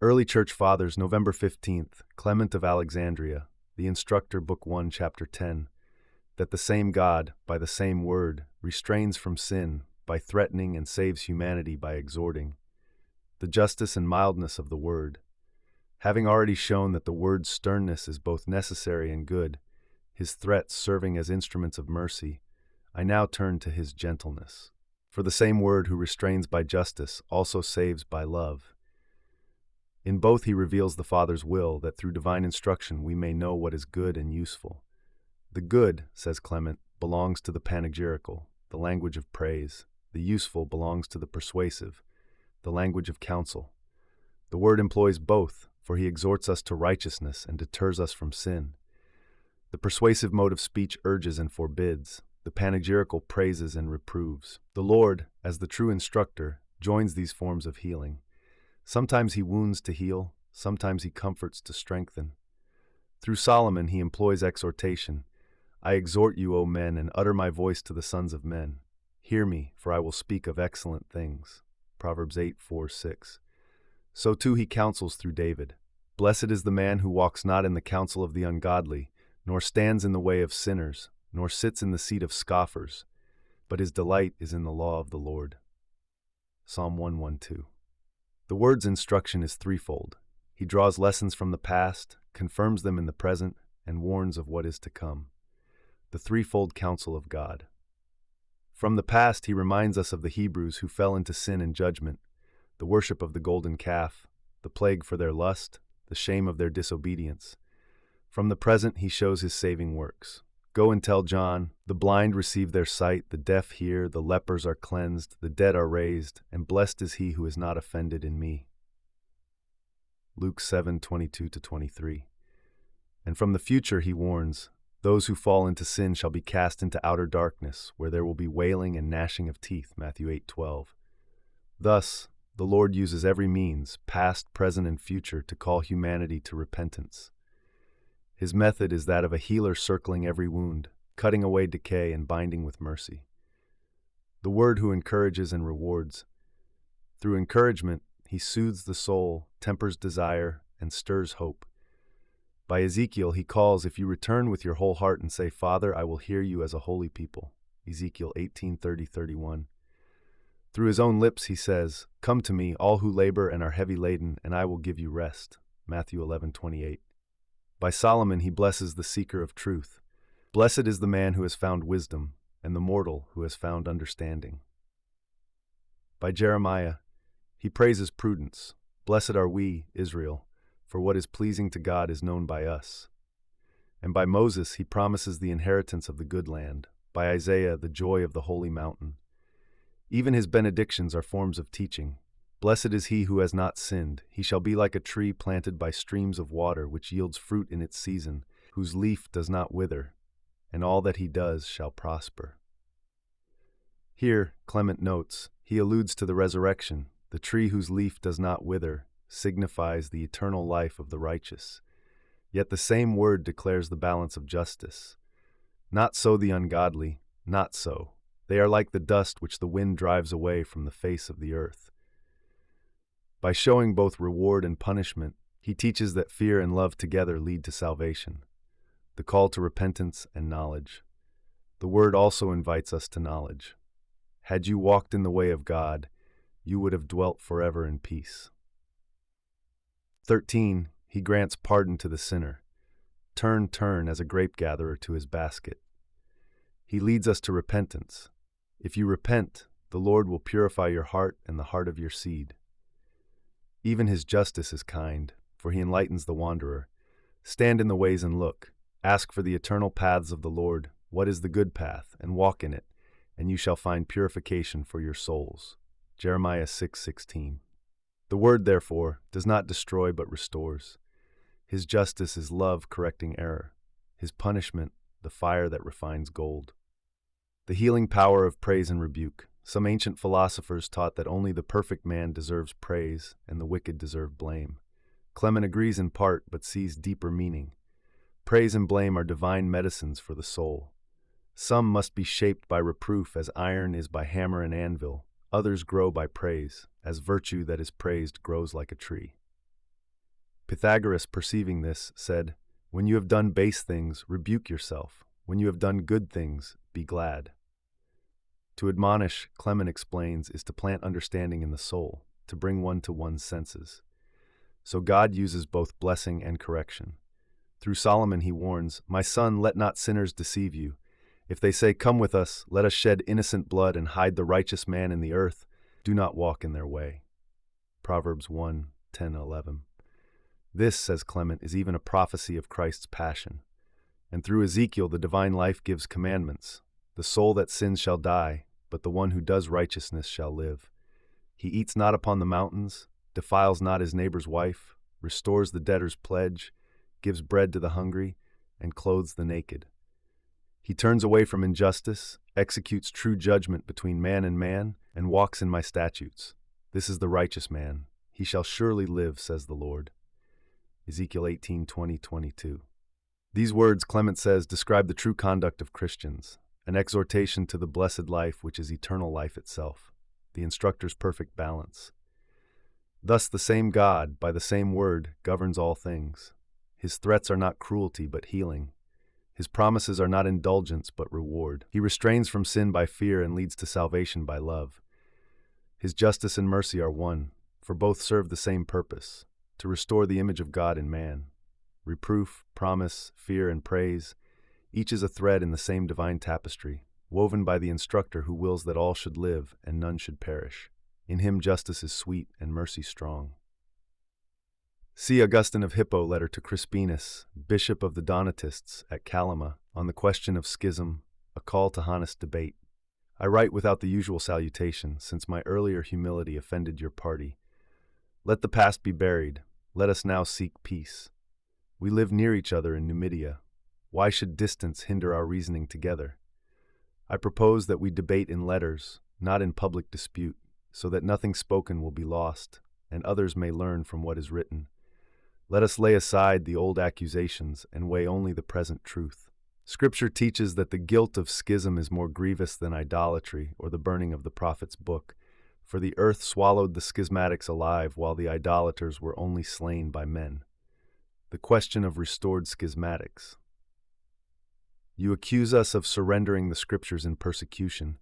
Early Church Fathers, November 15th, Clement of Alexandria, the Instructor, Book 1, Chapter 10, that the same God, by the same word, restrains from sin by threatening and saves humanity by exhorting. The justice and mildness of the word. Having already shown that the word's sternness is both necessary and good, his threats serving as instruments of mercy, I now turn to his gentleness. For the same word who restrains by justice also saves by love. In both he reveals the Father's will, that through divine instruction we may know what is good and useful. The good, says Clement, belongs to the panegyrical, the language of praise. The useful belongs to the persuasive, the language of counsel. The word employs both, for he exhorts us to righteousness and deters us from sin. The persuasive mode of speech urges and forbids. The panegyrical praises and reproves. The Lord, as the true instructor, joins these forms of healing. Sometimes he wounds to heal, sometimes he comforts to strengthen. Through Solomon he employs exhortation. I exhort you, O men, and utter my voice to the sons of men. Hear me, for I will speak of excellent things. Proverbs 8:4-6. So too he counsels through David. Blessed is the man who walks not in the counsel of the ungodly, nor stands in the way of sinners, nor sits in the seat of scoffers, but his delight is in the law of the Lord. Psalm 112. The word's instruction is threefold. He draws lessons from the past, confirms them in the present, and warns of what is to come. The threefold counsel of God. From the past, he reminds us of the Hebrews who fell into sin and judgment, the worship of the golden calf, the plague for their lust, the shame of their disobedience. From the present, he shows his saving works. Go and tell John, the blind receive their sight, the deaf hear, the lepers are cleansed, the dead are raised, and blessed is he who is not offended in me. Luke 7:22-23. And from the future he warns, those who fall into sin shall be cast into outer darkness, where there will be wailing and gnashing of teeth. Matthew 8:12. Thus, the Lord uses every means, past, present, and future, to call humanity to repentance. His method is that of a healer circling every wound, cutting away decay and binding with mercy. The word who encourages and rewards. Through encouragement, he soothes the soul, tempers desire, and stirs hope. By Ezekiel, he calls, if you return with your whole heart and say, Father, I will hear you as a holy people. Ezekiel 18:30-31. Through his own lips, he says, come to me, all who labor and are heavy laden, and I will give you rest. Matthew 11:28. By Solomon, he blesses the seeker of truth. Blessed is the man who has found wisdom, and the mortal who has found understanding. By Jeremiah, he praises prudence. Blessed are we, Israel, for what is pleasing to God is known by us. And by Moses, he promises the inheritance of the good land. By Isaiah, the joy of the holy mountain. Even his benedictions are forms of teaching. Blessed is he who has not sinned. He shall be like a tree planted by streams of water, which yields fruit in its season, whose leaf does not wither, and all that he does shall prosper. Here, Clement notes, he alludes to the resurrection. The tree whose leaf does not wither signifies the eternal life of the righteous. Yet the same word declares the balance of justice. Not so the ungodly, not so. They are like the dust which the wind drives away from the face of the earth. By showing both reward and punishment, he teaches that fear and love together lead to salvation, the call to repentance and knowledge. The word also invites us to knowledge. Had you walked in the way of God, you would have dwelt forever in peace. 13. He grants pardon to the sinner. Turn, turn as a grape gatherer to his basket. He leads us to repentance. If you repent, the Lord will purify your heart and the heart of your seed. Even his justice is kind, for he enlightens the wanderer. Stand in the ways and look. Ask for the eternal paths of the Lord. What is the good path? And walk in it, and you shall find purification for your souls. Jeremiah 6:16. The word, therefore, does not destroy but restores. His justice is love correcting error. His punishment, the fire that refines gold. The healing power of praise and rebuke. Some ancient philosophers taught that only the perfect man deserves praise and the wicked deserve blame. Clement agrees in part, but sees deeper meaning. Praise and blame are divine medicines for the soul. Some must be shaped by reproof, as iron is by hammer and anvil. Others grow by praise, as virtue that is praised grows like a tree. Pythagoras, perceiving this, said, "When you have done base things, rebuke yourself. When you have done good things, be glad." To admonish, Clement explains, is to plant understanding in the soul, to bring one to one's senses. So God uses both blessing and correction. Through Solomon he warns, "My son, let not sinners deceive you. If they say, 'Come with us, let us shed innocent blood and hide the righteous man in the earth,' do not walk in their way." Proverbs 1:10-11. This, says Clement, is even a prophecy of Christ's passion. And through Ezekiel the divine life gives commandments. The soul that sins shall die, but the one who does righteousness shall live. He eats not upon the mountains, defiles not his neighbor's wife, restores the debtor's pledge, gives bread to the hungry, and clothes the naked. He turns away from injustice, executes true judgment between man, and walks in my statutes. This is the righteous man. He shall surely live, says the Lord. Ezekiel 18:20-22. These words, Clement says, describe the true conduct of Christians, an exhortation to the blessed life which is eternal life itself, the Instructor's perfect balance. Thus the same God, by the same word, governs all things. His threats are not cruelty, but healing. His promises are not indulgence, but reward. He restrains from sin by fear and leads to salvation by love. His justice and mercy are one, for both serve the same purpose, to restore the image of God in man. Reproof, promise, fear, and praise, each is a thread in the same divine tapestry, woven by the Instructor who wills that all should live and none should perish. In him justice is sweet and mercy strong. See Augustine of Hippo letter to Crispinus, bishop of the Donatists at Calama, on the question of schism, a call to honest debate. I write without the usual salutation, since my earlier humility offended your party. Let the past be buried. Let us now seek peace. We live near each other in Numidia. Why should distance hinder our reasoning together? I propose that we debate in letters, not in public dispute, so that nothing spoken will be lost, and others may learn from what is written. Let us lay aside the old accusations and weigh only the present truth. Scripture teaches that the guilt of schism is more grievous than idolatry or the burning of the prophet's book, for the earth swallowed the schismatics alive while the idolaters were only slain by men. The question of restored schismatics. You accuse us of surrendering the Scriptures in persecution,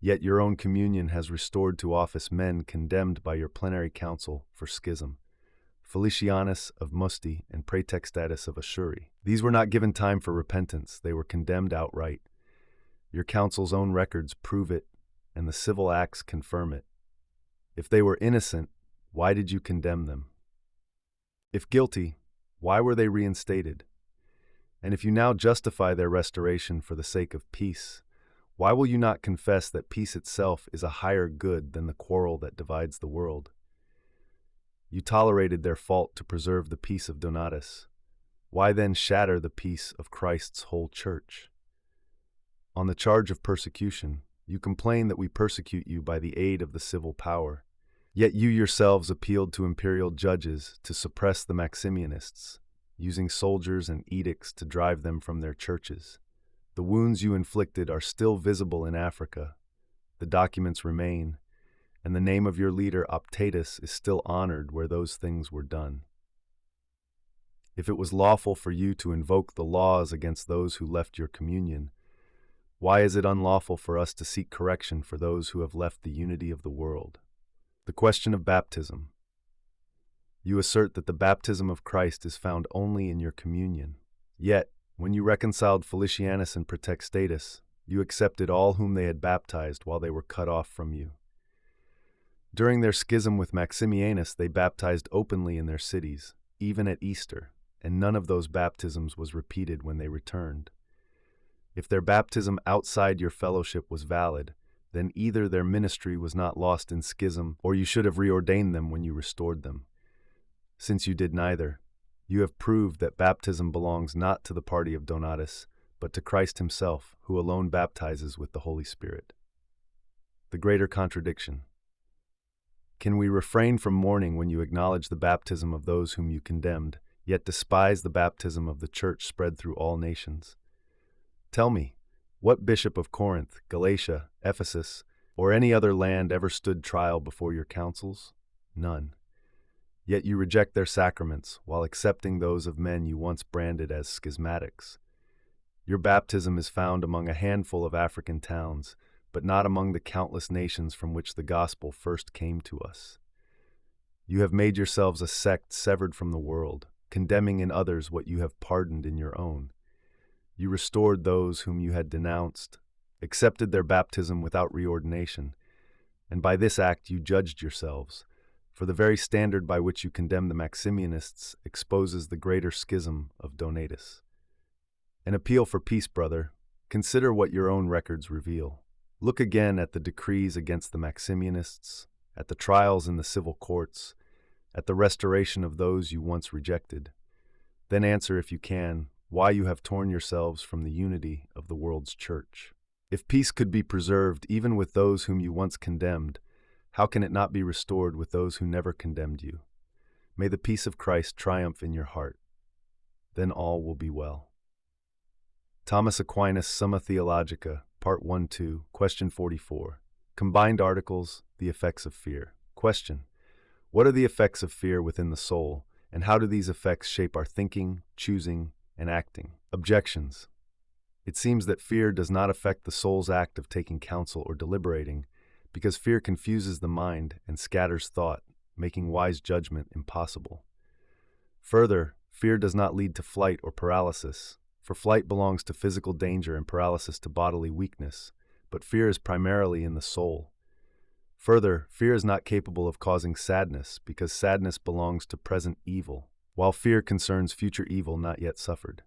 yet your own communion has restored to office men condemned by your plenary council for schism. Felicianus of Musti and Praetextatus of Assuri. These were not given time for repentance, they were condemned outright. Your council's own records prove it, and the civil acts confirm it. If they were innocent, why did you condemn them? If guilty, why were they reinstated? And if you now justify their restoration for the sake of peace, why will you not confess that peace itself is a higher good than the quarrel that divides the world? You tolerated their fault to preserve the peace of Donatus. Why then shatter the peace of Christ's whole church? On the charge of persecution, you complain that we persecute you by the aid of the civil power. Yet you yourselves appealed to imperial judges to suppress the Maximianists, using soldiers and edicts to drive them from their churches. The wounds you inflicted are still visible in Africa. The documents remain, and the name of your leader Optatus is still honored where those things were done. If it was lawful for you to invoke the laws against those who left your communion, why is it unlawful for us to seek correction for those who have left the unity of the world? The question of baptism. You assert that the baptism of Christ is found only in your communion. Yet, when you reconciled Felicianus and Praetextatus, you accepted all whom they had baptized while they were cut off from you. During their schism with Maximianus, they baptized openly in their cities, even at Easter, and none of those baptisms was repeated when they returned. If their baptism outside your fellowship was valid, then either their ministry was not lost in schism, or you should have reordained them when you restored them. Since you did neither, you have proved that baptism belongs not to the party of Donatus, but to Christ himself, who alone baptizes with the Holy Spirit. The greater contradiction. Can we refrain from mourning when you acknowledge the baptism of those whom you condemned, yet despise the baptism of the church spread through all nations? Tell me, what bishop of Corinth, Galatia, Ephesus, or any other land ever stood trial before your councils? None. Yet you reject their sacraments while accepting those of men you once branded as schismatics. Your baptism is found among a handful of African towns, but not among the countless nations from which the gospel first came to us. You have made yourselves a sect severed from the world, condemning in others what you have pardoned in your own. You restored those whom you had denounced, accepted their baptism without reordination, and by this act you judged yourselves, for the very standard by which you condemn the Maximianists exposes the greater schism of Donatus. An appeal for peace, brother. Consider what your own records reveal. Look again at the decrees against the Maximianists, at the trials in the civil courts, at the restoration of those you once rejected. Then answer, if you can, why you have torn yourselves from the unity of the world's church. If peace could be preserved even with those whom you once condemned, how can it not be restored with those who never condemned you? May the peace of Christ triumph in your heart. Then all will be well. Thomas Aquinas, Summa Theologica, Part 1-2, Question 44. Combined articles, the effects of fear. Question: what are the effects of fear within the soul, and how do these effects shape our thinking, choosing, and acting? Objections. It seems that fear does not affect the soul's act of taking counsel or deliberating, because fear confuses the mind and scatters thought, making wise judgment impossible. Further, fear does not lead to flight or paralysis, for flight belongs to physical danger and paralysis to bodily weakness, but fear is primarily in the soul. Further, fear is not capable of causing sadness, because sadness belongs to present evil, while fear concerns future evil not yet suffered.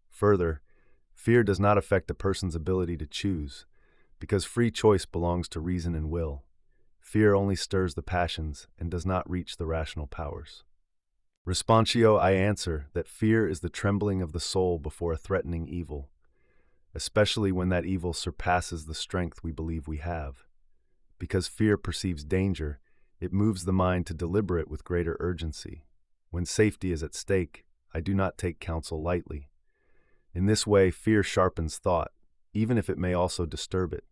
Further, fear does not affect a person's ability to choose, because free choice belongs to reason and will. Fear only stirs the passions and does not reach the rational powers. Responsio, I answer that fear is the trembling of the soul before a threatening evil, especially when that evil surpasses the strength we believe we have. Because fear perceives danger, it moves the mind to deliberate with greater urgency. When safety is at stake, I do not take counsel lightly. In this way, fear sharpens thought, even if it may also disturb it.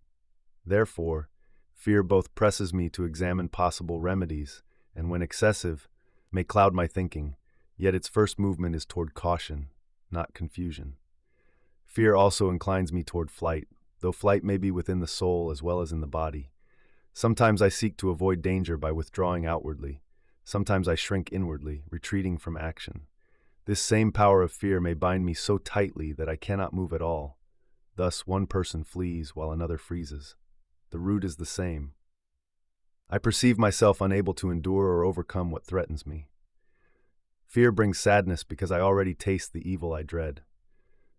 Therefore, fear both presses me to examine possible remedies, and when excessive, may cloud my thinking, yet its first movement is toward caution, not confusion. Fear also inclines me toward flight, though flight may be within the soul as well as in the body. Sometimes I seek to avoid danger by withdrawing outwardly. Sometimes I shrink inwardly, retreating from action. This same power of fear may bind me so tightly that I cannot move at all. Thus, one person flees while another freezes. The root is the same. I perceive myself unable to endure or overcome what threatens me. Fear brings sadness because I already taste the evil I dread.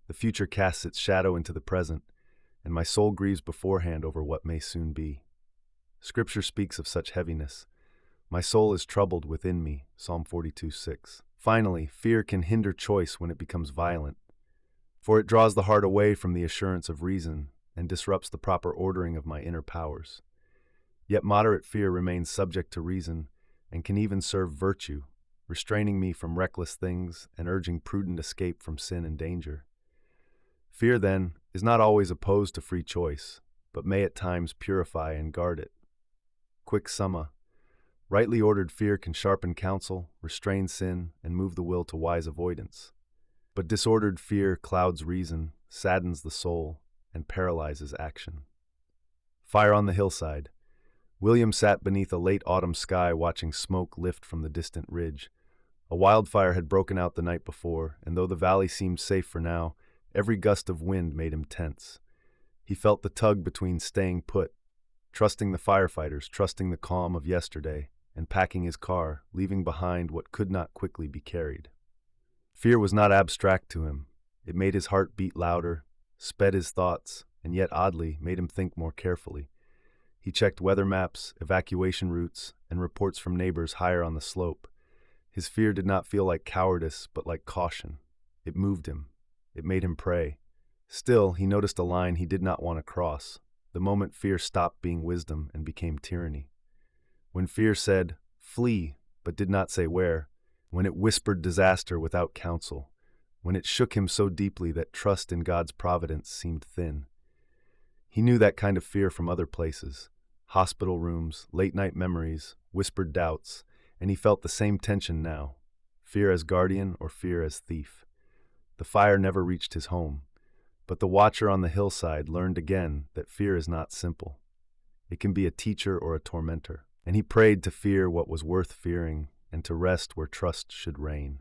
The future casts its shadow into the present, and my soul grieves beforehand over what may soon be. Scripture speaks of such heaviness. My soul is troubled within me, Psalm 42:6. Finally, fear can hinder choice when it becomes violent, for it draws the heart away from the assurance of reason and disrupts the proper ordering of my inner powers. Yet moderate fear remains subject to reason and can even serve virtue, restraining me from reckless things and urging prudent escape from sin and danger. Fear, then, is not always opposed to free choice, but may at times purify and guard it. Quick summa. Rightly ordered fear can sharpen counsel, restrain sin, and move the will to wise avoidance. But disordered fear clouds reason, saddens the soul, and paralyzes action. Fire on the hillside. William sat beneath a late autumn sky watching smoke lift from the distant ridge. A wildfire had broken out the night before, and though the valley seemed safe for now, every gust of wind made him tense. He felt the tug between staying put, trusting the firefighters, trusting the calm of yesterday, and packing his car, leaving behind what could not quickly be carried. Fear was not abstract to him. It made his heart beat louder, sped his thoughts, and yet oddly made him think more carefully. He checked weather maps, evacuation routes, and reports from neighbors higher on the slope. His fear did not feel like cowardice, but like caution. It moved him. It made him pray. Still, he noticed a line he did not want to cross, the moment fear stopped being wisdom and became tyranny. When fear said, "Flee," but did not say where, when it whispered disaster without counsel, when it shook him so deeply that trust in God's providence seemed thin. He knew that kind of fear from other places, hospital rooms, late-night memories, whispered doubts, and he felt the same tension now, fear as guardian or fear as thief. The fire never reached his home, but the watcher on the hillside learned again that fear is not simple. It can be a teacher or a tormentor, and he prayed to fear what was worth fearing and to rest where trust should reign.